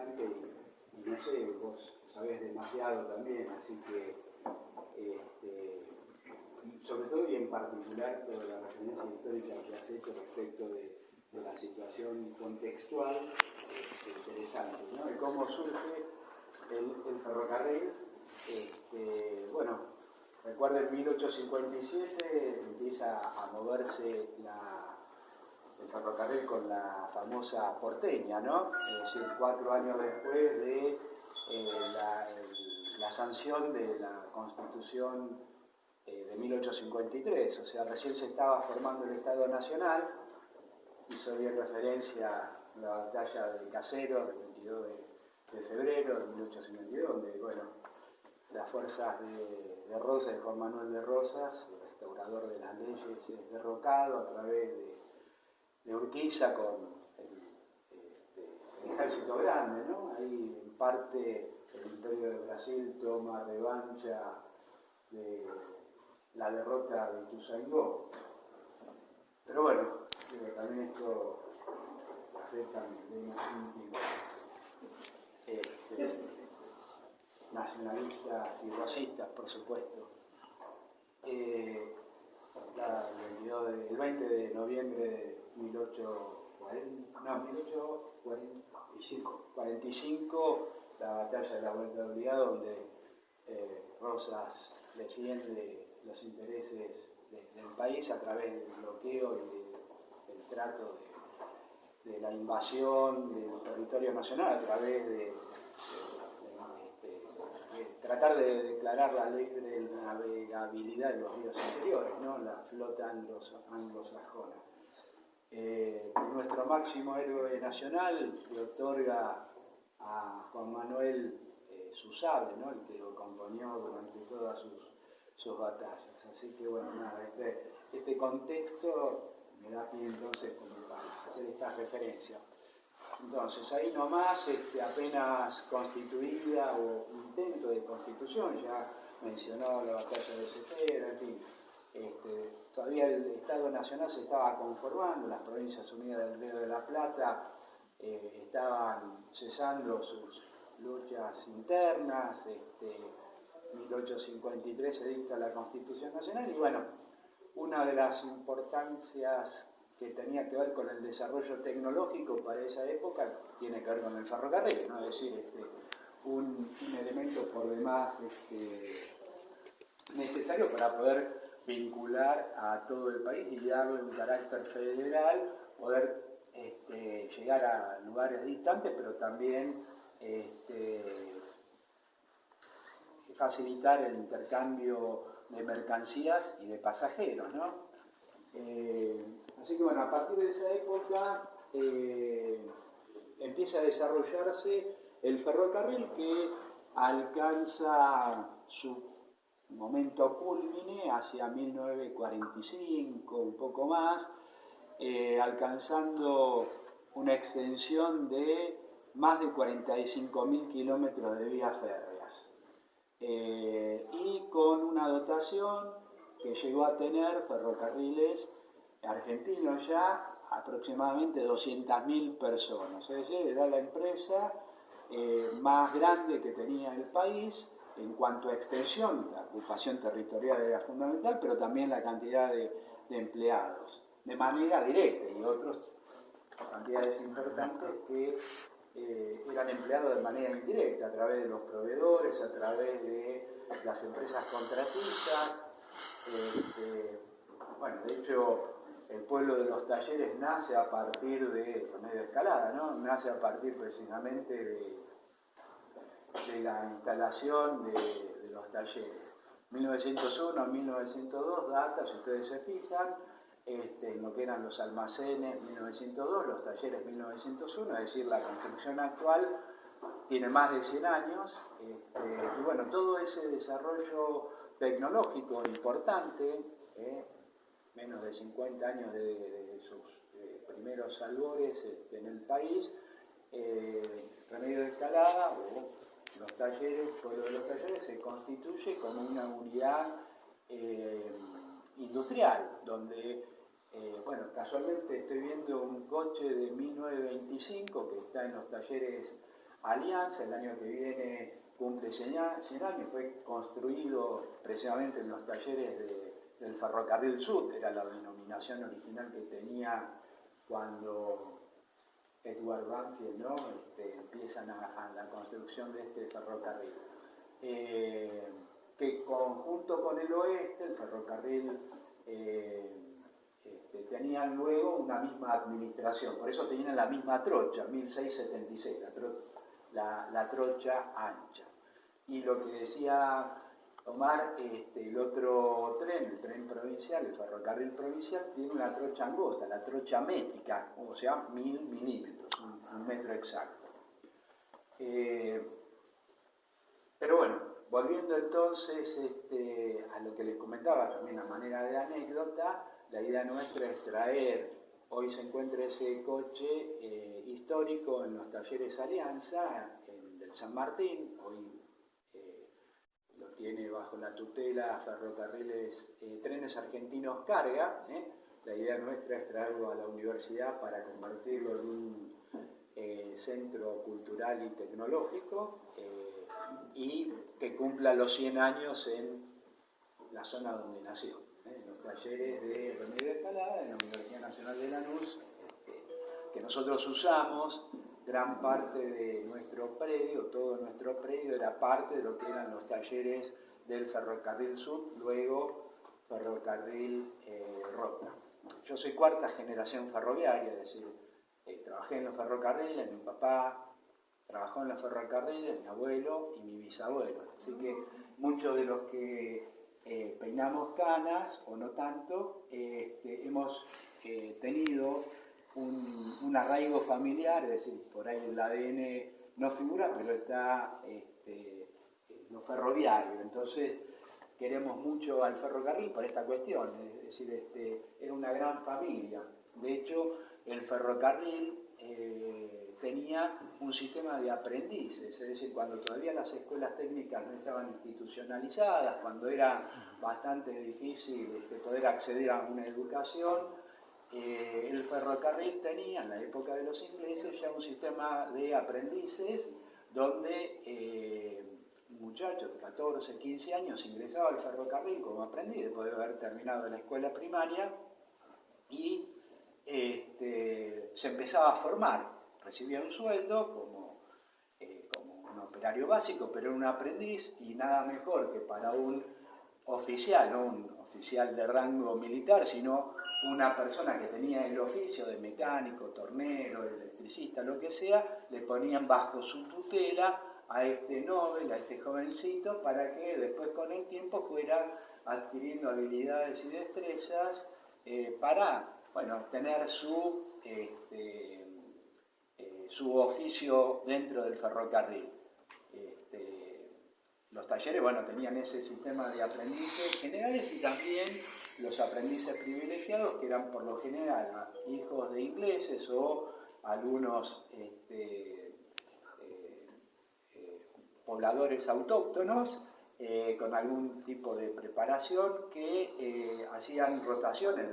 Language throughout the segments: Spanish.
interesante y no sé, vos sabés demasiado también, así que sobre todo y en particular toda la referencia histórica que has hecho respecto de la situación contextual interesante, ¿no? De cómo surge el ferrocarril. Bueno, recuerda en 1857 empieza a moverse el ferrocarril con la famosa porteña, ¿no? Es decir, 4 años después de la sanción de la Constitución de 1853, o sea, recién se estaba formando el Estado Nacional. Hizo bien referencia a la batalla del Caseros del 22 de febrero de 1852, donde, bueno, las fuerzas de Rosas, de Juan Manuel de Rosas, el restaurador de las leyes, es derrocado a través de Urquiza con el ejército grande, ¿no? Ahí en parte el Imperio de Brasil toma revancha de la derrota de Ituzaingó. Pero bueno, también esto afecta a dilemas íntimos nacionalistas y racistas, por supuesto. El 20 de noviembre de 1845, la batalla de la Vuelta de Olvido, donde Rosas defiende los intereses del país a través del bloqueo y del trato de la invasión del territorio nacional a través de tratar de declarar la ley de navegabilidad de los ríos interiores, ¿no? La flota anglosajona. Nuestro máximo héroe nacional le otorga a Juan Manuel su sable, ¿no? El que lo acompañó durante todas sus batallas. Así que bueno, nada, este contexto me da pie entonces como para hacer esta referencia. Entonces, ahí nomás, apenas constituida o intento de constitución, ya mencionó la batalla de Cepeda, en fin, todavía el Estado Nacional se estaba conformando, las Provincias Unidas del Río de la Plata estaban cesando sus luchas internas, 1853 se dicta la Constitución Nacional y bueno, una de las importancias que tenía que ver con el desarrollo tecnológico para esa época tiene que ver con el ferrocarril, ¿no? Es decir, un elemento por demás necesario para poder vincular a todo el país y darle un carácter federal, poder llegar a lugares distantes, pero también facilitar el intercambio de mercancías y de pasajeros, ¿no? Así que bueno, a partir de esa época empieza a desarrollarse el ferrocarril que alcanza su momento culmine hacia 1945, un poco más, alcanzando una extensión de más de 45.000 kilómetros de vías férreas y con una dotación que llegó a tener Ferrocarriles Argentinos ya aproximadamente 200.000 personas. Es decir, era la empresa más grande que tenía el país en cuanto a extensión. La ocupación territorial era fundamental, pero también la cantidad de empleados, de manera directa, y otras cantidades importantes que eran empleados de manera indirecta, a través de los proveedores, a través de las empresas contratistas. Bueno, de hecho, el pueblo de los Talleres nace a partir de medio escalada, ¿no? Nace a partir precisamente de la instalación de los talleres. 1901 a 1902 data, si ustedes se fijan, en lo que eran los almacenes 1902, los talleres 1901, es decir, la construcción actual tiene más de 100 años, y bueno, todo ese desarrollo tecnológico importante, menos de 50 años de sus primeros albores en el país, Remedio de Escalada o los talleres, el pueblo de los Talleres se constituye como una unidad industrial, donde, bueno, casualmente estoy viendo un coche de 1925 que está en los talleres Alianza, el año que viene cumple 100 años, fue construido precisamente en los talleres del Ferrocarril Sur, era la denominación original que tenía cuando Edward Banfield, ¿no? Empiezan a la construcción de este ferrocarril. Que conjunto con el oeste, el ferrocarril tenían luego una misma administración, por eso tenían la misma trocha, 1676, la trocha ancha. Y lo que decía Omar, el otro tren, el tren provincial, el ferrocarril provincial, tiene una trocha angosta, la trocha métrica, o sea, 1000 milímetros, un metro exacto. Pero bueno, volviendo entonces a lo que les comentaba también a manera de anécdota, la idea nuestra es traer, hoy se encuentra ese coche histórico en los talleres Alianza, del San Martín, hoy lo tiene bajo la tutela Ferrocarriles, Trenes Argentinos Carga. La idea nuestra es traerlo a la universidad para convertirlo en un centro cultural y tecnológico y que cumpla los 100 años en la zona donde nació, en los talleres de Remedio de Escalada, en la Universidad Nacional de Lanús, que nosotros usamos. Gran parte de nuestro predio, todo nuestro predio era parte de lo que eran los talleres del Ferrocarril Sur, luego Ferrocarril Rota. Yo soy cuarta generación ferroviaria, es decir, trabajé en los ferrocarriles, mi papá trabajó en los ferrocarriles, mi abuelo y mi bisabuelo. Así que muchos de los que peinamos canas, o no tanto, hemos tenido un arraigo familiar, es decir, por ahí el ADN no figura, pero está lo ferroviario. Entonces queremos mucho al ferrocarril por esta cuestión, es decir, era una gran familia. De hecho, el ferrocarril tenía un sistema de aprendices, es decir, cuando todavía las escuelas técnicas no estaban institucionalizadas, cuando era bastante difícil poder acceder a una educación, el ferrocarril tenía, en la época de los ingleses, ya un sistema de aprendices donde un muchacho de 14, 15 años ingresaba al ferrocarril como aprendiz, después de haber terminado la escuela primaria, y se empezaba a formar. Recibía un sueldo como un operario básico, pero era un aprendiz, y nada mejor que para un oficial, no un oficial de rango militar, sino una persona que tenía el oficio de mecánico, tornero, electricista, lo que sea, le ponían bajo su tutela a este Nobel, a este jovencito, para que después con el tiempo fuera adquiriendo habilidades y destrezas para, bueno, tener su oficio dentro del ferrocarril. Los talleres, bueno, tenían ese sistema de aprendices generales y también los aprendices privilegiados, que eran por lo general hijos de ingleses o algunos pobladores autóctonos con algún tipo de preparación que hacían rotaciones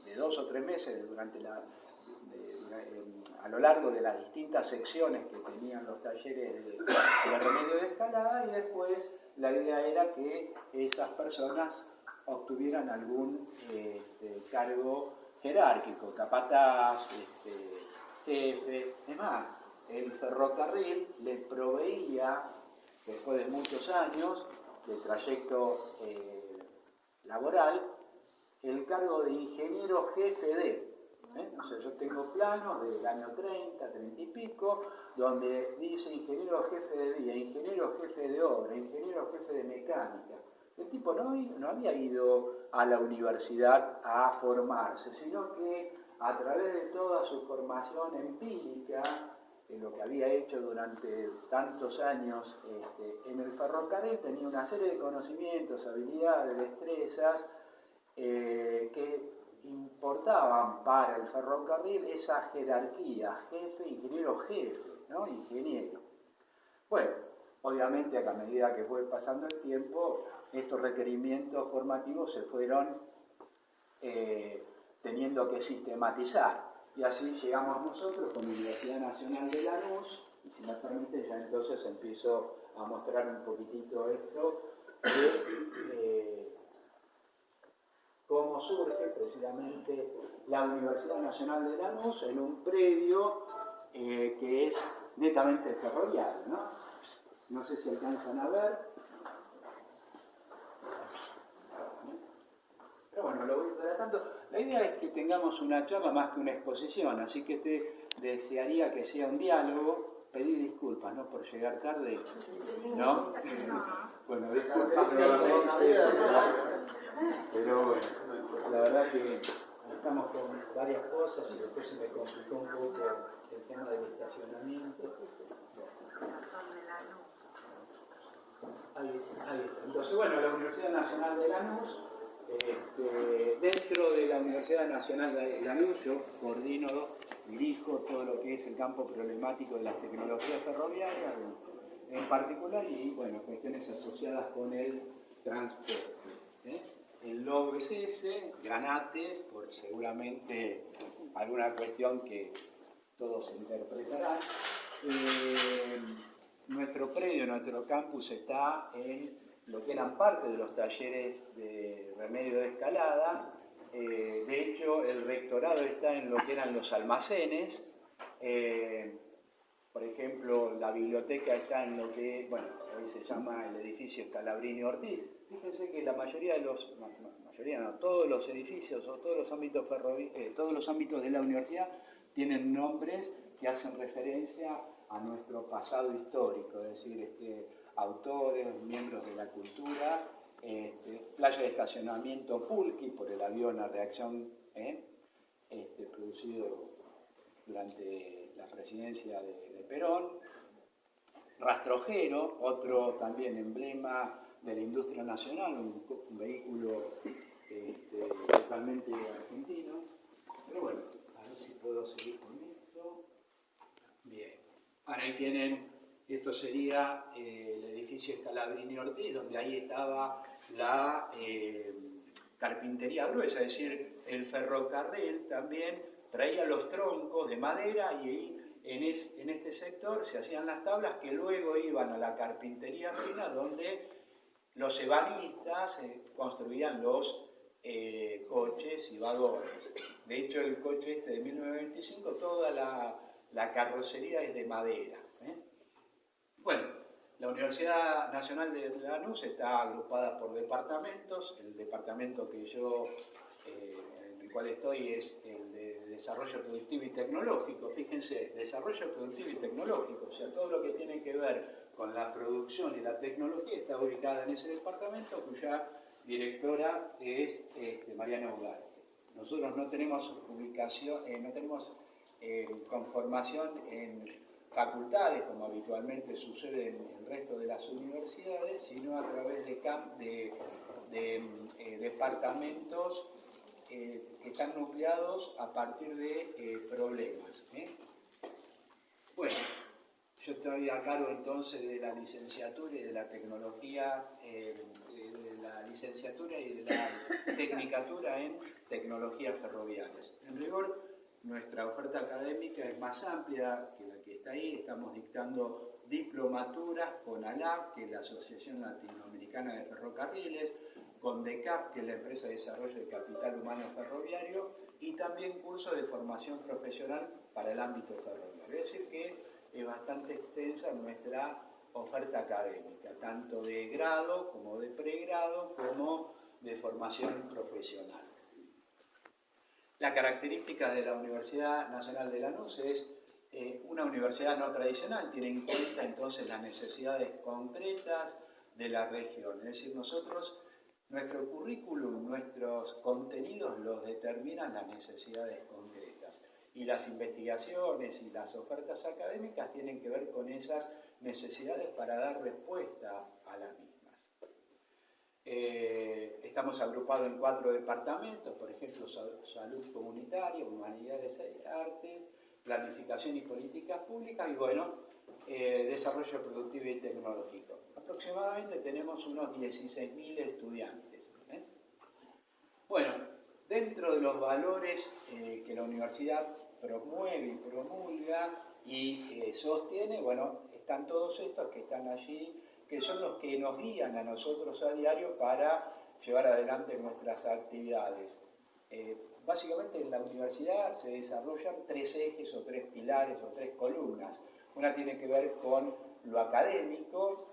de 2 o 3 meses durante a lo largo de las distintas secciones que tenían los talleres de Remedio de Escalada, y después la idea era que esas personas obtuvieran algún cargo jerárquico, capataz, jefe, es más, el ferrocarril le proveía, después de muchos años de trayecto laboral, el cargo de ingeniero jefe de. O sea, yo tengo planos del año 30, 30 y pico, donde dice ingeniero jefe de día, ingeniero jefe de obra, ingeniero jefe de mecánica. El tipo no había ido a la universidad a formarse, sino que a través de toda su formación empírica, en lo que había hecho durante tantos años en el ferrocarril, tenía una serie de conocimientos, habilidades, destrezas, que importaban para el ferrocarril esa jerarquía, jefe, ingeniero, jefe, ¿no? Ingeniero. Bueno, obviamente a medida que fue pasando el tiempo, estos requerimientos formativos se fueron teniendo que sistematizar. Y así llegamos nosotros con la Universidad Nacional de Lanús, Y si me permite, ya entonces empiezo a mostrar un poquitito esto de cómo surge precisamente la Universidad Nacional de Lanús en un predio que es netamente ferroviario, ¿no? No sé si alcanzan a ver. Pero bueno, lo voy tratando. La idea es que tengamos una charla más que una exposición, así que te desearía que sea un diálogo. Pedí disculpas, ¿no? Por llegar tarde, ¿no? Bueno, disculpas, pero bueno, la verdad que estamos con varias cosas y después se me complicó un poco el tema del estacionamiento. Ahí está. Entonces, bueno, la Universidad Nacional de Lanús, dentro de la Universidad Nacional de Lanús, yo coordino, dirijo todo lo que es el campo problemático de las tecnologías ferroviarias en particular y, bueno, cuestiones asociadas con el transporte. El logo es ese, Granates, por seguramente alguna cuestión que todos interpretarán. Nuestro predio, nuestro campus está en lo que eran parte de los talleres de remedio de escalada. De hecho, el rectorado está en lo que eran los almacenes. Por ejemplo, la biblioteca está en lo que, bueno, hoy se llama el edificio Scalabrini Ortiz. Fíjense que la mayoría de los, todos los edificios o todos los ámbitos todos los ámbitos de la universidad tienen nombres que hacen referencia a nuestro pasado histórico, es decir, autores, miembros de la cultura, playa de estacionamiento Pulqui por el avión a reacción producido durante la presidencia de Perón, Rastrojero, otro también emblema de la industria nacional, un vehículo totalmente argentino. Pero bueno, a ver si puedo seguir con esto. Bien, ahora ahí tienen, esto sería el edificio Scalabrini Ortiz, donde ahí estaba la carpintería gruesa, es decir, el ferrocarril también traía los troncos de madera y ahí en este sector se hacían las tablas que luego iban a la carpintería fina, donde los ebanistas construían los coches y vagones. De hecho, el coche de 1925, toda la carrocería es de madera. Bueno, la Universidad Nacional de Lanús está agrupada por departamentos. El departamento que yo, en el cual estoy, es el de Desarrollo Productivo y Tecnológico. Fíjense, Desarrollo Productivo y Tecnológico, o sea, todo lo que tiene que ver con la producción y la tecnología está ubicada en ese departamento, cuya directora es Mariana Ugarte. Nosotros no tenemos ubicación, no tenemos conformación en facultades, como habitualmente sucede en el resto de las universidades, sino a través de departamentos que están nucleados a partir de problemas. Bueno, yo estoy a cargo entonces de la licenciatura y de la tecnología, de la licenciatura y de la tecnicatura en tecnologías ferroviarias. En rigor, nuestra oferta académica es más amplia que la que está ahí. Estamos dictando diplomaturas con ALAF, que es la Asociación Latinoamericana de Ferrocarriles, con DECAP, que es la Empresa de Desarrollo de Capital Humano Ferroviario, y también cursos de formación profesional para el ámbito ferroviario. Es decir, que es bastante extensa nuestra oferta académica, tanto de grado como de pregrado, como de formación profesional. La característica de la Universidad Nacional de Lanús es una universidad no tradicional, tiene en cuenta entonces las necesidades concretas de la región. Es decir, nuestro currículum, nuestros contenidos los determinan las necesidades concretas. Y las investigaciones y las ofertas académicas tienen que ver con esas necesidades para dar respuesta a las mismas. Estamos agrupados en 4 departamentos, por ejemplo, salud comunitaria, humanidades y artes, planificación y políticas públicas y, bueno, desarrollo productivo y tecnológico. Aproximadamente tenemos unos 16.000 estudiantes. Bueno, dentro de los valores que la universidad promueve y promulga, y sostiene, bueno, están todos estos que están allí, que son los que nos guían a nosotros a diario para llevar adelante nuestras actividades. Básicamente en la universidad se desarrollan 3 ejes o 3 pilares o 3 columnas. Una tiene que ver con lo académico,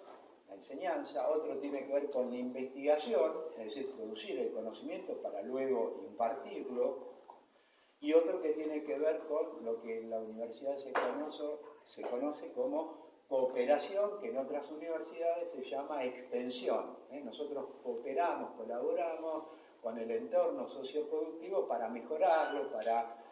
la enseñanza, otro tiene que ver con la investigación, es decir, producir el conocimiento para luego impartirlo, y otro que tiene que ver con lo que en la universidad se conoce como cooperación, que en otras universidades se llama extensión. Nosotros cooperamos, colaboramos con el entorno socioproductivo para mejorarlo, para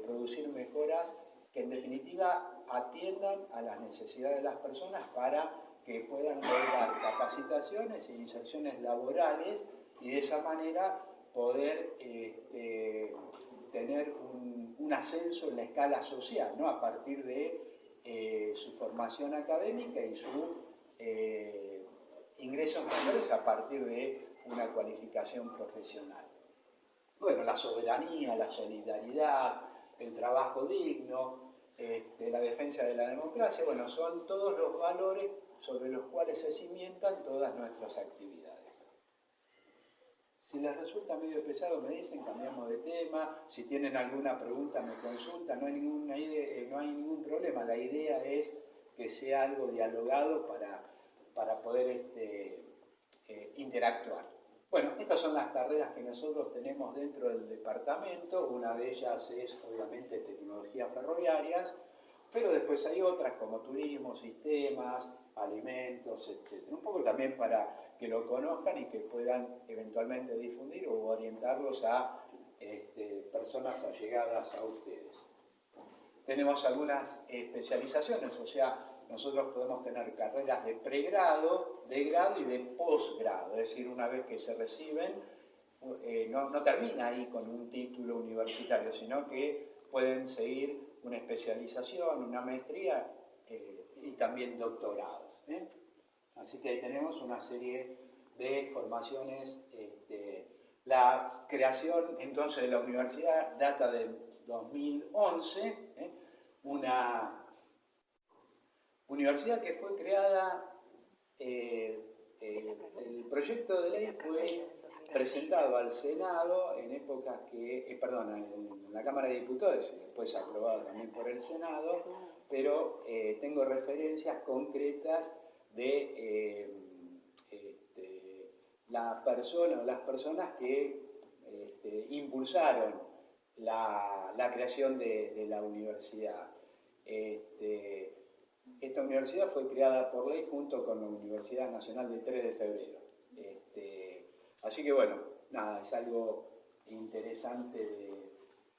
producir mejoras que en definitiva atiendan a las necesidades de las personas para que puedan lograr capacitaciones e inserciones laborales y de esa manera poder tener un ascenso en la escala social, ¿no? A partir de su formación académica y su ingresos mayores a partir de una cualificación profesional. Bueno, la soberanía, la solidaridad, el trabajo digno, la defensa de la democracia, bueno, son todos los valores sobre los cuales se cimientan todas nuestras actividades. Si les resulta medio pesado me dicen, cambiamos de tema, si tienen alguna pregunta me consultan, no hay ningún problema, la idea es que sea algo dialogado para poder interactuar. Bueno, estas son las carreras que nosotros tenemos dentro del departamento, una de ellas es obviamente tecnologías ferroviarias, pero después hay otras como turismo, sistemas, alimentos, etc. Un poco también para que lo conozcan y que puedan eventualmente difundir o orientarlos a personas allegadas a ustedes. Tenemos algunas especializaciones, o sea, nosotros podemos tener carreras de pregrado, de grado y de posgrado, es decir, una vez que se reciben, no termina ahí con un título universitario, sino que pueden seguir una especialización, una maestría y también doctorados. Así que ahí tenemos una serie de formaciones. La creación entonces de la universidad data del 2011, una universidad que fue creada, el proyecto de ley fue presentado al Senado en épocas en la Cámara de Diputados y después aprobado también por el Senado, pero tengo referencias concretas de la persona o las personas que impulsaron la creación de la universidad. Esta universidad fue creada por ley junto con la Universidad Nacional del 3 de Febrero. Así que bueno, nada, es algo interesante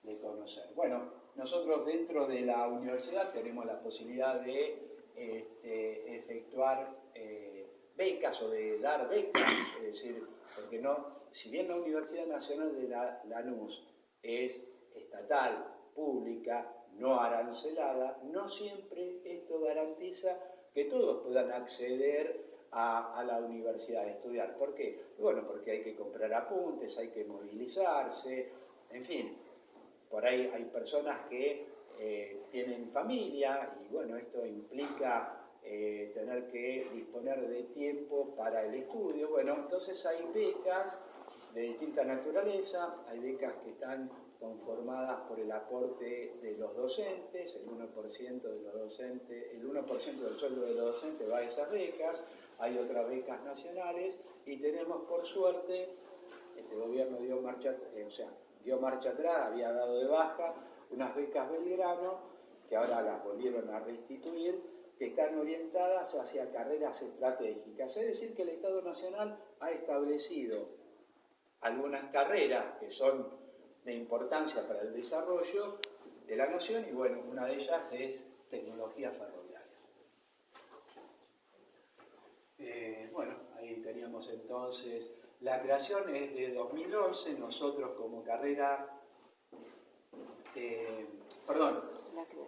de conocer. Bueno, nosotros dentro de la universidad tenemos la posibilidad de efectuar becas o de dar becas, es decir, porque si bien la Universidad Nacional de Lanús es estatal, pública, no arancelada, no siempre esto garantiza que todos puedan acceder a la universidad a estudiar. ¿Por qué? Bueno, porque hay que comprar apuntes, hay que movilizarse, en fin, por ahí hay personas que tienen familia y bueno, esto implica tener que disponer de tiempo para el estudio. Bueno, entonces hay becas de distinta naturaleza, hay becas que están conformadas por el aporte de los docentes, el 1% de los docentes, el 1% del sueldo de los docentes va a esas becas, hay otras becas nacionales y tenemos por suerte, este gobierno dio marcha atrás, había dado de baja unas becas Belgrano, que ahora las volvieron a restituir, que están orientadas hacia carreras estratégicas. Es decir, que el Estado Nacional ha establecido algunas carreras que son de importancia para el desarrollo de la nación y bueno, una de ellas es tecnologías ferroviarias. Bueno, ahí teníamos entonces, la creación es de 2011, nosotros como carrera,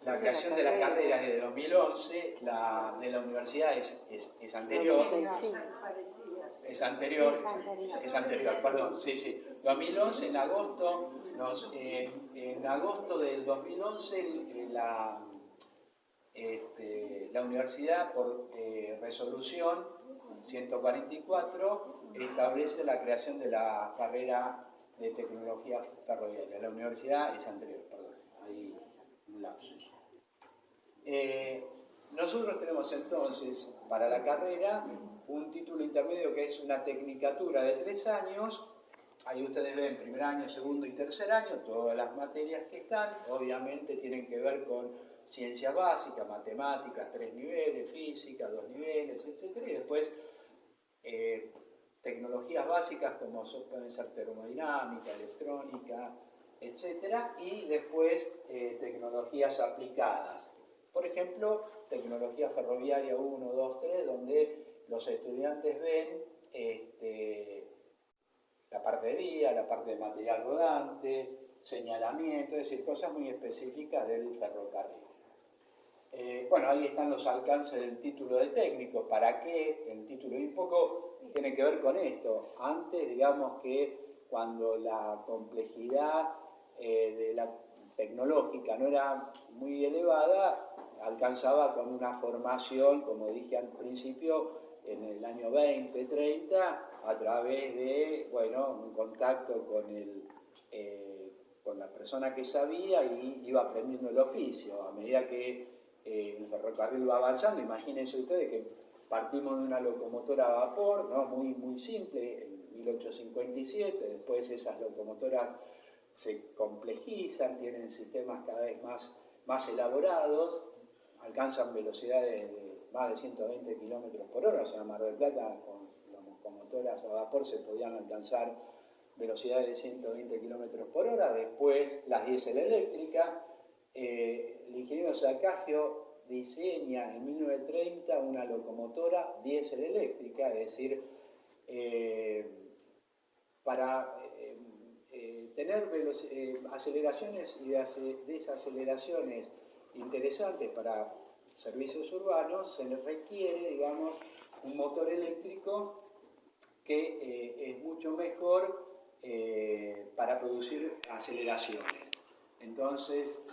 la creación de la carrera es de 2011, la de la universidad es anterior. Es anterior, perdón, sí. 2011, en agosto del 2011, la universidad, por resolución 144, establece la creación de la carrera de tecnología ferroviaria. La universidad es anterior, perdón, hay un lapsus. Nosotros tenemos entonces para la carrera un título intermedio que es una tecnicatura de 3 años. Ahí ustedes ven primer año, segundo y tercer año, todas las materias que están, obviamente tienen que ver con ciencias básicas, matemáticas, 3 niveles, física, 2 niveles, etc. Y después tecnologías básicas como pueden ser termodinámica, electrónica, etc. Y después tecnologías aplicadas. Por ejemplo, tecnología ferroviaria 1, 2, 3, donde los estudiantes ven la parte de vía, la parte de material rodante, señalamiento, es decir, cosas muy específicas del ferrocarril. Bueno, ahí están los alcances del título de técnico. ¿Para qué el título? Y un poco tiene que ver con esto. Antes, digamos que cuando la complejidad de la tecnológica no era muy elevada, alcanzaba con una formación, como dije al principio, en el año 20, 30, a través de, bueno, un contacto con la persona que sabía y iba aprendiendo el oficio. A medida que el ferrocarril va avanzando, imagínense ustedes que partimos de una locomotora a vapor, ¿no? muy simple, en 1857, después esas locomotoras se complejizan, tienen sistemas cada vez más elaborados, alcanzan velocidades de más de 120 km por hora, o sea, Mar del Plata con las locomotoras a vapor se podían alcanzar velocidades de 120 km por hora, después las diésel eléctricas. El ingeniero Sacagio diseña en 1930 una locomotora diésel eléctrica, es decir, para tener aceleraciones y desaceleraciones interesantes para servicios urbanos, se les requiere, digamos, un motor eléctrico que es mucho mejor para producir aceleraciones. Entonces,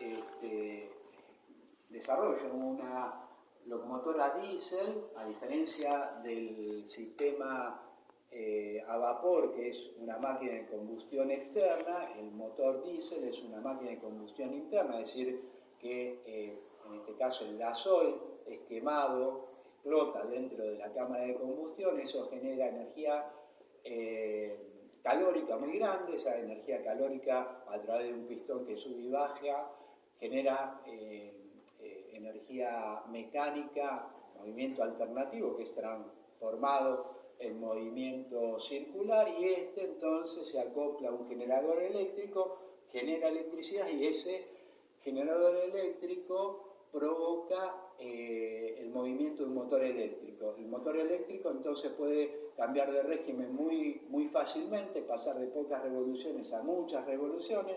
desarrollan una locomotora diésel, a diferencia del sistema a vapor, que es una máquina de combustión externa. El motor diésel es una máquina de combustión interna, es decir, que en este caso el gasoil es quemado, explota dentro de la cámara de combustión, eso genera energía calórica muy grande. Esa energía calórica, a través de un pistón que sube y baja, genera energía mecánica, movimiento alternativo, que es transformado en movimiento circular, y entonces se acopla a un generador eléctrico, genera electricidad, y ese generador eléctrico provoca el movimiento de un motor eléctrico. El motor eléctrico entonces puede cambiar de régimen muy fácilmente, pasar de pocas revoluciones a muchas revoluciones.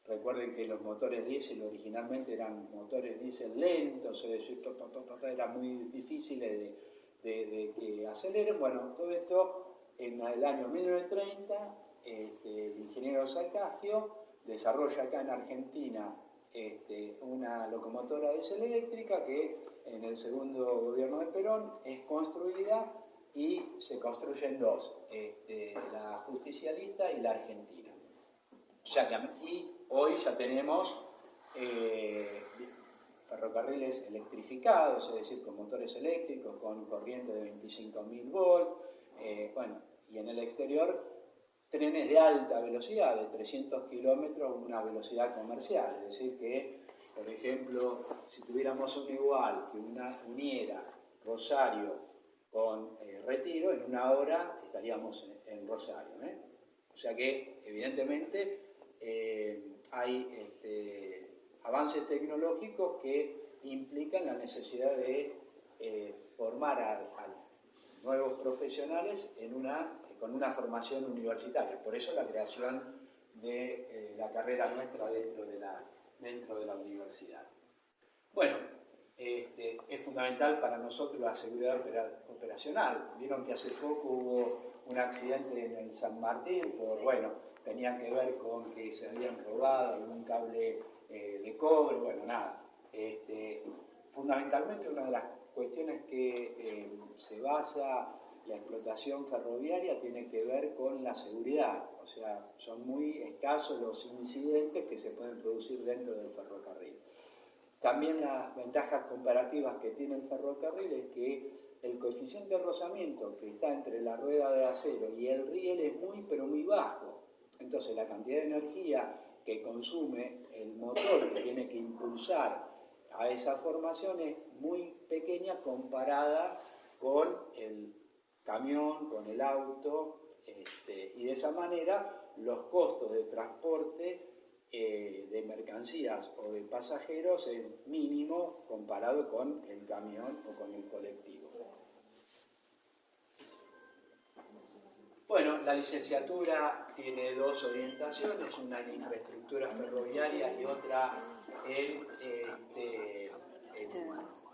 Recuerden que los motores diésel originalmente eran motores diésel lentos, es decir, eran muy difíciles de que aceleren. Bueno, todo esto en el año 1930, el ingeniero Sacagio desarrolla acá en Argentina una locomotora diésel eléctrica que en el segundo gobierno de Perón es construida, y se construyen dos, la justicialista y la argentina. O sea que, y hoy ya tenemos ferrocarriles electrificados, es decir, con motores eléctricos, con corriente de 25.000 volts, bueno, y en el exterior trenes de alta velocidad, de 300 kilómetros, una velocidad comercial, es decir que, por ejemplo, si tuviéramos un igual que uniera Rosario con Retiro, en una hora estaríamos en Rosario, O sea que, evidentemente, hay avances tecnológicos que implican la necesidad de formar a nuevos profesionales con una formación universitaria. Por eso la creación de la carrera nuestra dentro de la universidad. Bueno, es fundamental para nosotros la seguridad operacional. Vieron que hace poco hubo un accidente en el San Martín, tenía que ver con que se habían robado algún cable de cobre, fundamental fundamentalmente una de las cuestiones que se basa la explotación ferroviaria tiene que ver con la seguridad, o sea, son muy escasos los incidentes que se pueden producir dentro del ferrocarril. También las ventajas comparativas que tiene el ferrocarril es que el coeficiente de rozamiento que está entre la rueda de acero y el riel es muy pero muy bajo. Entonces la cantidad de energía que consume el motor que tiene que impulsar a esa formación es muy pequeña comparada con el camión, con el auto, y de esa manera los costos de transporte de mercancías o de pasajeros es mínimo comparado con el camión o con el colectivo. Bueno, la licenciatura tiene dos orientaciones, una en infraestructura ferroviaria y otra en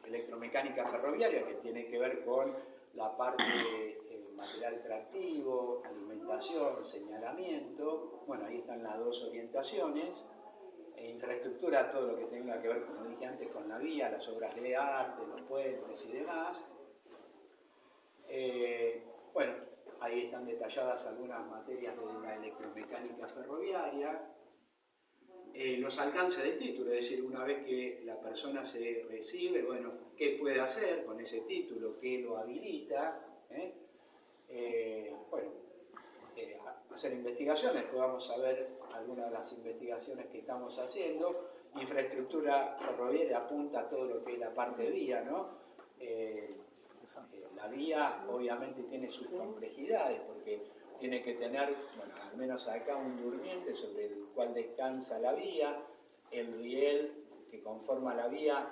electromecánica ferroviaria, que tiene que ver con la parte material tractivo, alimentación, señalamiento. Bueno, ahí están las dos orientaciones. Infraestructura, todo lo que tenga que ver, como dije antes, con la vía, las obras de arte, los puentes y demás. Bueno, ahí están detalladas algunas materias de la electromecánica ferroviaria. Los alcances del título, es decir, una vez que la persona se recibe, bueno, ¿qué puede hacer con ese título? ¿Qué lo habilita? Hacer investigaciones, después vamos a ver algunas de las investigaciones que estamos haciendo. Infraestructura ferroviaria apunta a todo lo que es la parte de vía, ¿no? La vía obviamente tiene sus complejidades porque tiene que tener, bueno, al menos acá un durmiente sobre el cual descansa la vía, el riel que conforma la vía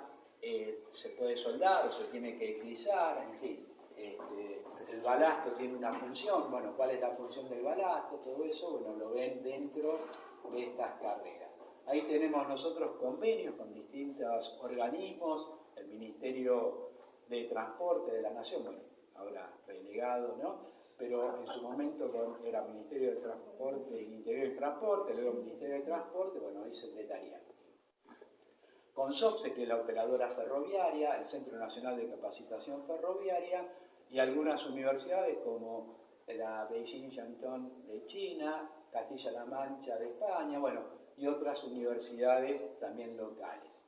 se puede soldar o se tiene que deslizar, en fin. El balasto tiene una función, bueno, ¿cuál es la función del balasto? Todo eso, bueno, lo ven dentro de estas carreras. Ahí tenemos nosotros convenios con distintos organismos, el Ministerio de Transporte de la Nación, bueno, ahora relegado, ¿no? Pero en su momento era Ministerio de Transporte, Interior y Transporte, luego Ministerio de Transporte, bueno, hoy Secretaría. CONSOPSE, que es la operadora ferroviaria, el Centro Nacional de Capacitación Ferroviaria, y algunas universidades como la Beijing Shantung de China, Castilla-La Mancha de España, bueno, y otras universidades también locales.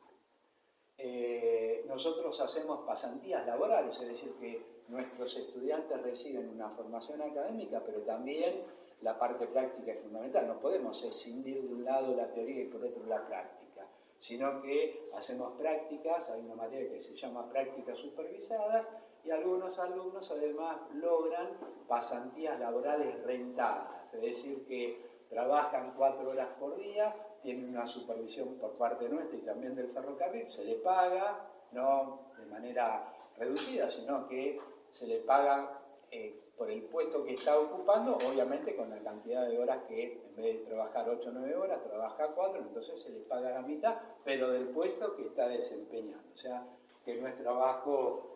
Nosotros hacemos pasantías laborales, es decir, que nuestros estudiantes reciben una formación académica, pero también la parte práctica es fundamental. No podemos escindir de un lado la teoría y por otro la práctica, sino que hacemos prácticas, hay una materia que se llama prácticas supervisadas, y algunos alumnos además logran pasantías laborales rentadas, es decir, que trabajan 4 horas por día, tienen una supervisión por parte nuestra y también del ferrocarril, se le paga, no de manera reducida, sino que se le paga por el puesto que está ocupando, obviamente con la cantidad de horas que en vez de trabajar 8 o 9 horas, trabaja 4, entonces se le paga la mitad, pero del puesto que está desempeñando. O sea, que no es trabajo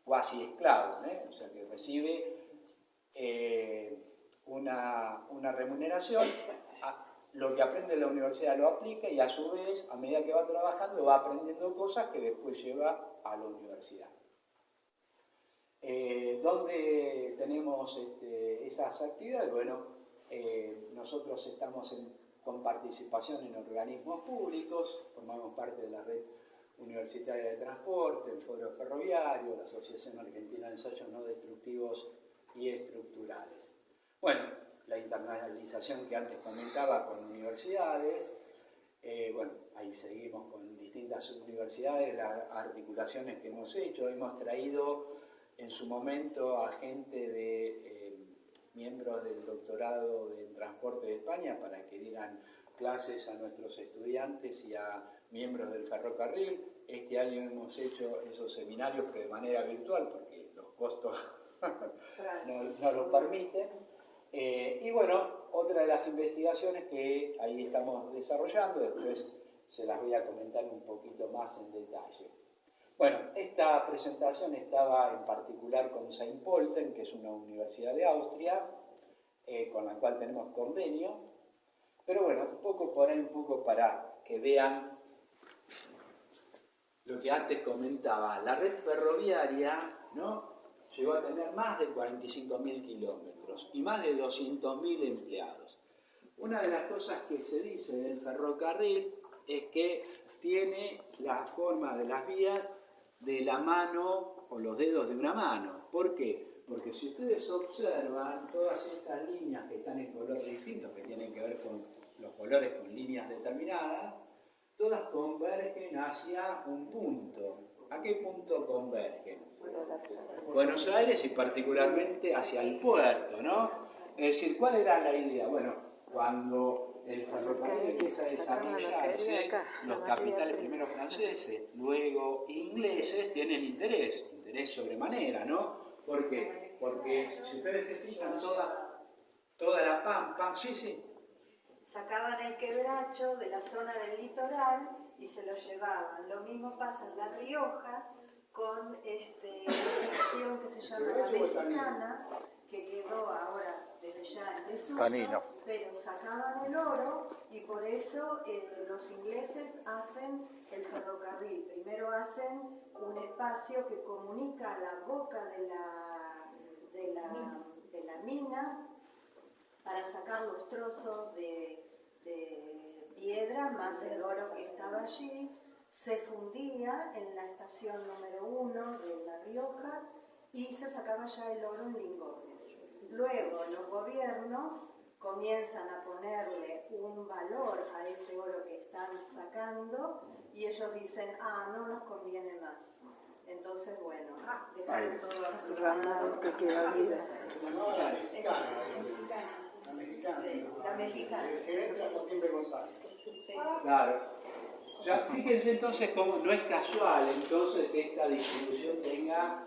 cuasi esclavo, o sea, que recibe una remuneración, lo que aprende en la universidad lo aplica y a su vez, a medida que va trabajando, va aprendiendo cosas que después lleva a la universidad. ¿Dónde tenemos esas actividades? Bueno, nosotros estamos con participación en organismos públicos, formamos parte de la red universitaria de transporte, el Foro Ferroviario, la Asociación Argentina de Ensayos No Destructivos y Estructurales. Bueno, la internacionalización que antes comentaba con universidades, bueno, ahí seguimos con distintas universidades, las articulaciones que hemos hecho, hemos traído en su momento a gente de miembros del doctorado en transporte de España para que dieran clases a nuestros estudiantes y a miembros del ferrocarril. Este año hemos hecho esos seminarios, pero de manera virtual, porque los costos no lo permiten. Y bueno, otra de las investigaciones que ahí estamos desarrollando, después se las voy a comentar un poquito más en detalle. Bueno, esta presentación estaba en particular con Saint Pölten, que es una universidad de Austria, con la cual tenemos convenio. Pero bueno, un poco para que vean lo que antes comentaba, la red ferroviaria, ¿no?, llegó a tener más de 45.000 kilómetros y más de 200.000 empleados. Una de las cosas que se dice del ferrocarril es que tiene la forma de las vías de la mano o los dedos de una mano. ¿Por qué? Porque si ustedes observan todas estas líneas que están en colores distintos, que tienen que ver con los colores con líneas determinadas, todas convergen hacia un punto. ¿A qué punto convergen? Buenos Aires y particularmente hacia el puerto, ¿no? Es decir, ¿cuál era la idea? Bueno, cuando el ferrocarril empieza a desarrollarse, los capitales primero franceses, luego ingleses, tienen interés sobremanera, ¿no? ¿Por qué? Porque si ustedes se fijan, toda la pampa, sí. Sacaban el quebracho de la zona del litoral y se lo llevaban. Lo mismo pasa en La Rioja con una estación que se llama La Mexicana, que quedó ahora desde ya en desuso, pero sacaban el oro y por eso los ingleses hacen el ferrocarril. Primero hacen un espacio que comunica la boca de la mina para sacar los trozos de piedra más el oro que estaba allí, se fundía en la estación número 1 de La Rioja y se sacaba ya el oro en lingotes. Luego los gobiernos comienzan a ponerle un valor a ese oro que están sacando y ellos dicen, no nos conviene más. Entonces, bueno, dejaron todo Ramón que quedó vida. La mexicana. El gerente era Joaquín González. Sí. Claro. Ya, fíjense entonces cómo no es casual entonces que esta distribución tenga,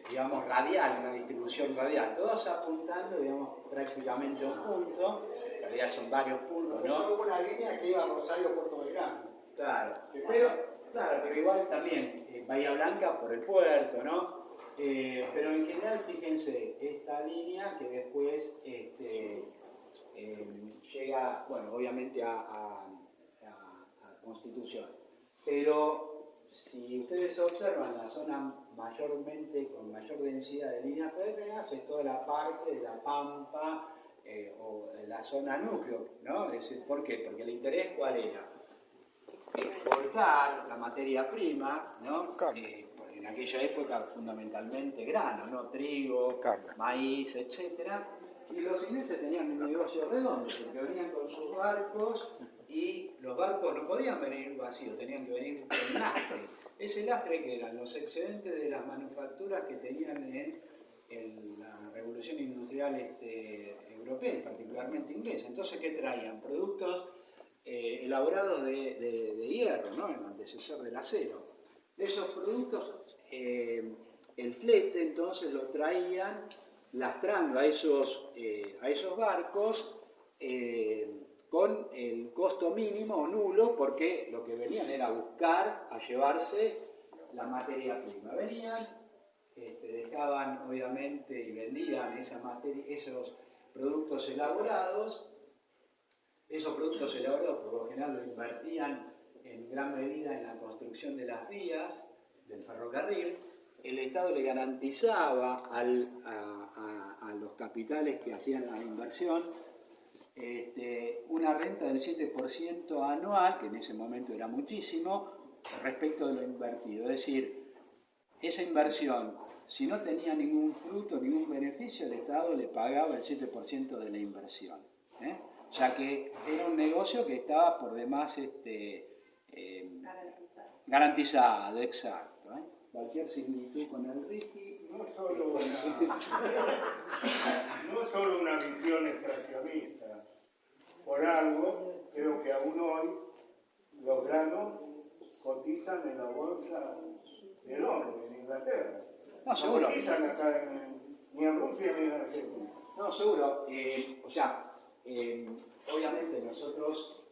digamos, radial, una distribución radial, todos apuntando, digamos, prácticamente a un punto, en realidad son varios puntos, ¿no? Solo una línea que iba a Rosario, Puerto Belgrano. Claro, pero igual también Bahía Blanca por el puerto, ¿no? Pero en general, fíjense, esta línea que después llega, bueno, obviamente a Constitución. Pero si ustedes observan la zona mayormente con mayor densidad de líneas férreas, es toda la parte de la Pampa o la zona núcleo, ¿no? Es decir, ¿por qué? Porque el interés, ¿cuál era? Exportar la materia prima, ¿no? En aquella época fundamentalmente grano, ¿no? Trigo, maíz, etc. Y los ingleses tenían un negocio redondo, porque venían con sus barcos y los barcos no podían venir vacíos, tenían que venir con lastre. Ese lastre que eran los excedentes de las manufacturas que tenían en la revolución industrial europea, particularmente inglesa. Entonces, ¿qué traían? Productos elaborados de hierro, ¿no? El antecesor del acero. De esos productos, el flete entonces lo traían lastrando a esos barcos con el costo mínimo o nulo, porque lo que venían era a llevarse la materia prima. Venían, dejaban obviamente y vendían esos productos elaborados. Esos productos elaborados por lo general lo invertían en gran medida en la construcción de las vías del ferrocarril. El Estado le garantizaba a los capitales que hacían la inversión una renta del 7% anual, que en ese momento era muchísimo, respecto de lo invertido. Es decir, esa inversión, si no tenía ningún fruto, ningún beneficio, el Estado le pagaba el 7% de la inversión. Ya que era un negocio que estaba por demás garantizado, exacto. Cualquier similitud con el Ricky. No solo una visión extraccionista. Por algo, creo que aún hoy los granos cotizan en la bolsa de Londres, en Inglaterra. No, seguro. No cotizan acá ni en Rusia ni en Argentina. No, seguro. Obviamente nosotros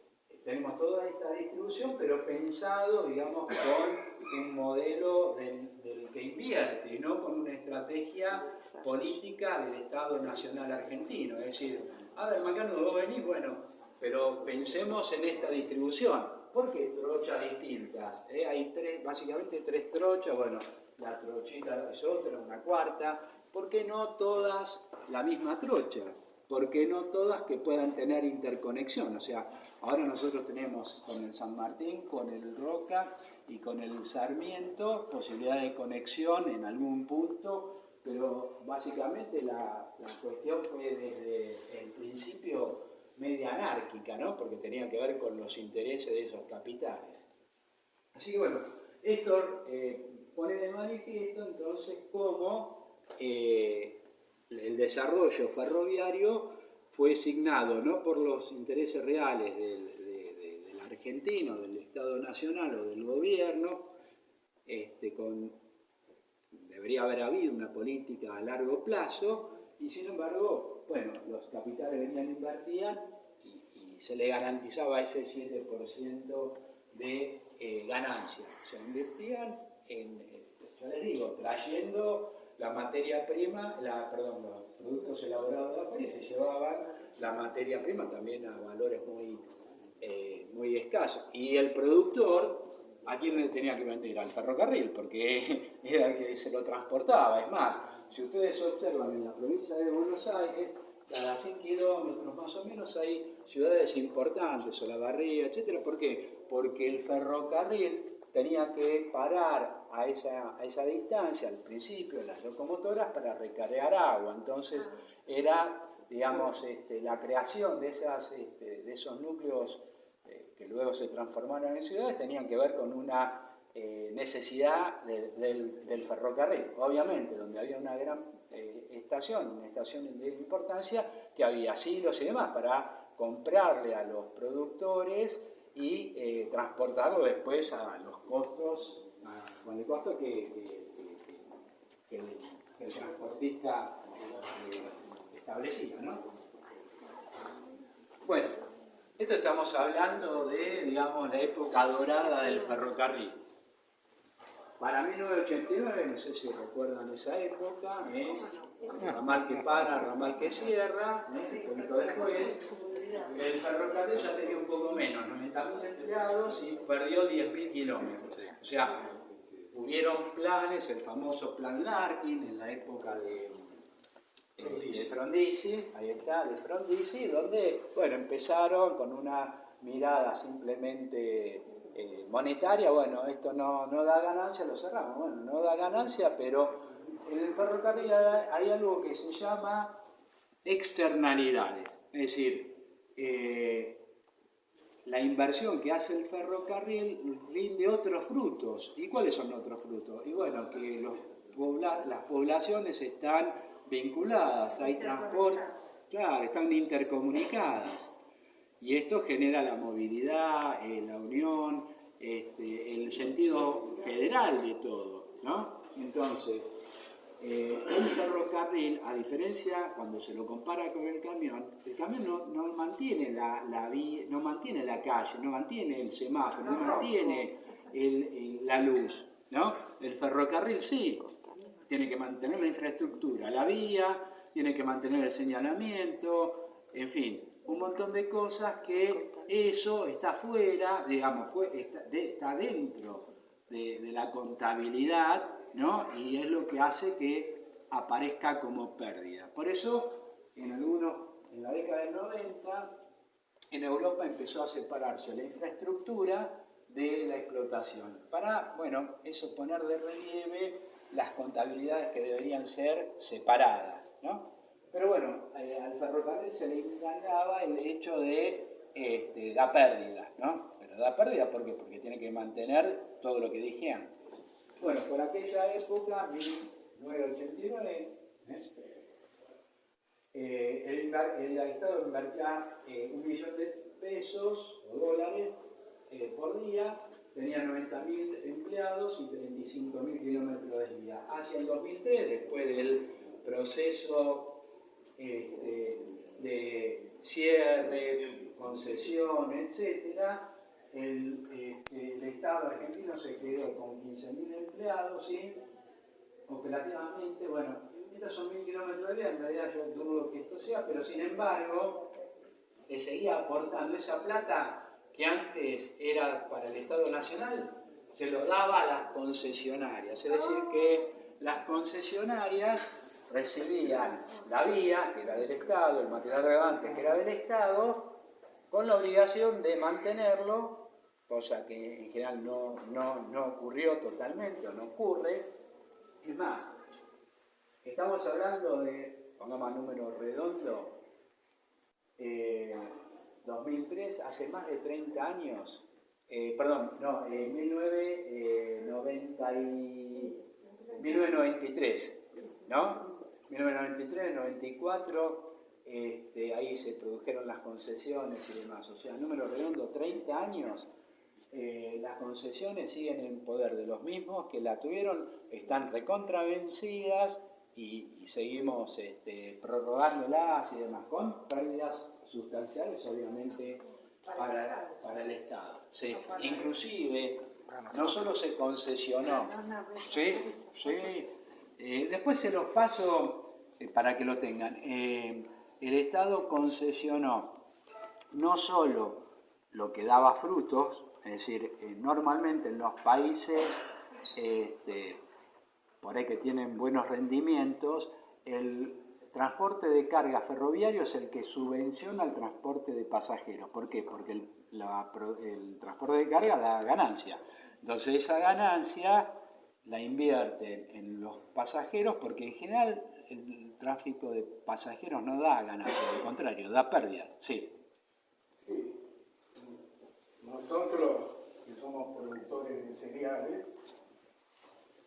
tenemos toda esta distribución, pero pensado, digamos, con un modelo del que invierte, y no con una estrategia política del Estado Nacional Argentino. Es decir, a ver, Macano, vos venís, bueno, pero pensemos en esta distribución. ¿por qué trochas distintas? Hay básicamente tres trochas, bueno, la trochita es otra, una cuarta. ¿Por qué no todas la misma trocha? ¿Por qué no todas que puedan tener interconexión? O sea, ahora nosotros tenemos con el San Martín, con el Roca y con el Sarmiento posibilidad de conexión en algún punto, pero básicamente la cuestión fue desde el principio media anárquica, ¿no? Porque tenía que ver con los intereses de esos capitales. Así que bueno, esto pone de manifiesto entonces cómo el desarrollo ferroviario fue signado no por los intereses reales del argentino, del Estado Nacional o del gobierno, debería haber habido una política a largo plazo, y sin embargo, bueno, los capitales venían, invertían y se le garantizaba ese 7% de ganancia. O sea, invertían yo les digo, trayendo la materia prima, los productos elaborados de afuera, y se llevaban la materia prima también a valores muy escasos. Y el productor, ¿a quién le tenía que vender? Al ferrocarril, porque era el que se lo transportaba. Es más, si ustedes observan en la provincia de Buenos Aires, cada 100 kilómetros más o menos hay ciudades importantes, Olavarría, etc. ¿Por qué? Porque el ferrocarril tenía que parar a esa distancia, al principio, las locomotoras para recargar agua. Entonces era, digamos, la creación de esos núcleos que luego se transformaron en ciudades, tenían que ver con una necesidad del ferrocarril. Obviamente, donde había una gran estación de importancia, que había silos y demás para comprarle a los productores y transportarlo después a los costos, con el costo que el transportista establecía, ¿no? Bueno, esto estamos hablando de, digamos, la época dorada del ferrocarril. Para 1989, no sé si recuerdan esa época, ramal que para, ramal que cierra, un poquito después, el ferrocarril ya tenía un poco menos, 90.000 empleados y perdió 10.000 kilómetros. O sea, hubieron planes, el famoso plan Larkin en la época de Frondizi, ahí está, de Frondizi, donde, bueno, empezaron con una mirada simplemente monetaria. Bueno, esto no da ganancia, lo cerramos. Bueno, no da ganancia, pero en el ferrocarril hay algo que se llama externalidades, es decir, la inversión que hace el ferrocarril rinde otros frutos. ¿Y cuáles son otros frutos? Y bueno, que las poblaciones están vinculadas, hay transporte, claro, están intercomunicadas. Y esto genera la movilidad, la unión, el sentido federal de todo, ¿no? Entonces, un ferrocarril, a diferencia cuando se lo compara con el camión no mantiene no mantiene la calle, no mantiene el semáforo, no mantiene la luz, ¿no? El ferrocarril sí, tiene que mantener la infraestructura, la vía, tiene que mantener el señalamiento, en fin, un montón de cosas que eso está fuera, digamos, está dentro de la contabilidad, ¿no? Y es lo que hace que aparezca como pérdida. Por eso, en la década del 90, en Europa empezó a separarse la infraestructura de la explotación, para, bueno, eso poner de relieve las contabilidades que deberían ser separadas, ¿no? Pero bueno, al ferrocarril se le engañaba el hecho de da pérdida, ¿no? Pero da pérdida ¿por qué? Porque tiene que mantener todo lo que dije antes. Bueno, por aquella época, 1989, el Estado invertía $1 millón de pesos o dólares por día, tenía 90.000 empleados y 35.000 kilómetros de vía. Hacia el 2003, después del proceso de cierre, concesión, etc., el Estado argentino se quedó con 15.000 empleados y operativamente, bueno, estos son 1.000 kilómetros de vía, en realidad yo dudo que esto sea, pero sin embargo seguía aportando esa plata que antes era para el Estado Nacional, se lo daba a las concesionarias. Es decir, que las concesionarias recibían la vía, que era del Estado, el material relevante, que era del Estado, con la obligación de mantenerlo, cosa que en general no ocurrió totalmente o no ocurre. Es más, estamos hablando de, pongamos número redondo, 2003, hace más de 30 años, 1993, ¿no? 1993, 94, ahí se produjeron las concesiones y demás. O sea, número redondo, 30 años, las concesiones siguen en poder de los mismos que la tuvieron, están recontravencidas y seguimos prorrogándolas y demás, con pérdidas sustanciales, obviamente, para el Estado. Sí. Inclusive, no solo se concesionó, después se los paso para que lo tengan. El Estado concesionó no solo lo que daba frutos, es decir, normalmente en los países por ahí que tienen buenos rendimientos, el transporte de carga ferroviario es el que subvenciona el transporte de pasajeros. ¿Por qué? Porque el transporte de carga da ganancia. Entonces esa ganancia la invierten en los pasajeros porque en general el tráfico de pasajeros no da ganancia, al contrario, da pérdida. Sí. Sí. Nosotros, que somos productores de cereales,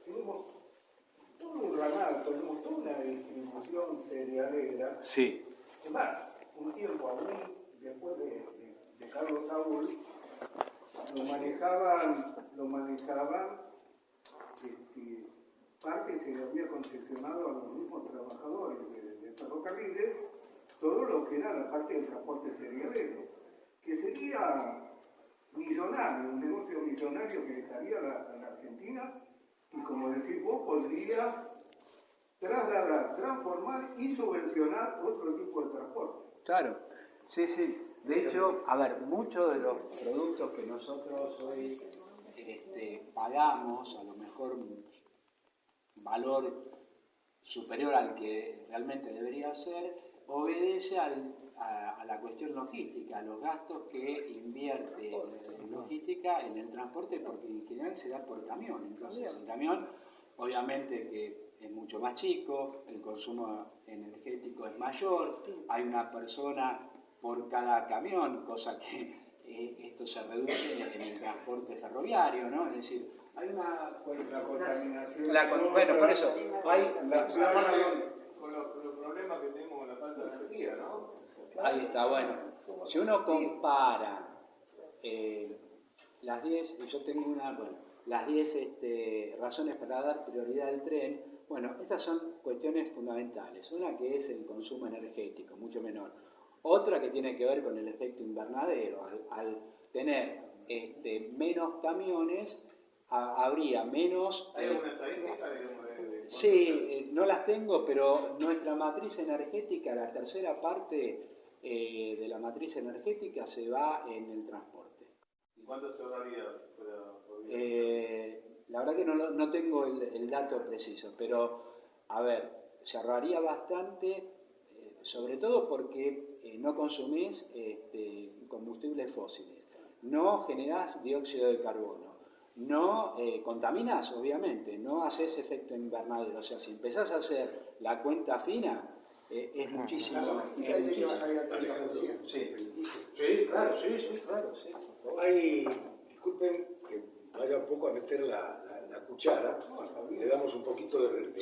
tenemos todo un ramal, tenemos toda una distribución cerealera. Sí. Es más, un tiempo aún después de Carlos Saúl, lo manejaban parte se le había concesionado a los mismos trabajadores de ferrocarriles, todo lo que era la parte del transporte cerealero, que sería millonario, un negocio millonario que dejaría a la Argentina y, como decís vos, podría trasladar, transformar y subvencionar otro tipo de transporte. Claro, sí, sí. De hecho, a ver, muchos de los productos que nosotros hoy pagamos, a lo mejor un valor superior al que realmente debería ser, obedece a la cuestión logística, a los gastos que invierte en logística en el transporte, porque en general se da por camión. Entonces, el camión, obviamente que es mucho más chico, el consumo energético es mayor, hay una persona por cada camión, cosa que esto se reduce en el transporte ferroviario, ¿no? Es decir, hay una contaminación. Bueno, por eso, hay con los problemas que tenemos con la falta de energía, ¿no? Ahí está, bueno. Si uno compara las 10, y yo tengo las 10 razones para dar prioridad al tren, bueno, estas son cuestiones fundamentales. Una que es el consumo energético, mucho menor. Otra que tiene que ver con el efecto invernadero. Al tener menos camiones, habría menos... ¿Hay alguna estadística, digamos, Sí, no las tengo, pero nuestra matriz energética, la tercera parte de la matriz energética se va en el transporte. ¿Y cuánto se ahorraría si fuera por vía? La verdad que no tengo el dato preciso, pero a ver, se ahorraría bastante, sobre todo porque no consumís combustibles fósiles, no generás dióxido de carbono, no contaminás, obviamente, no haces efecto invernadero. O sea, si empezás a hacer la cuenta fina, es muchísimo. Sí, claro, sí. Disculpen que vaya un poco a meter la cuchara, le damos un poquito de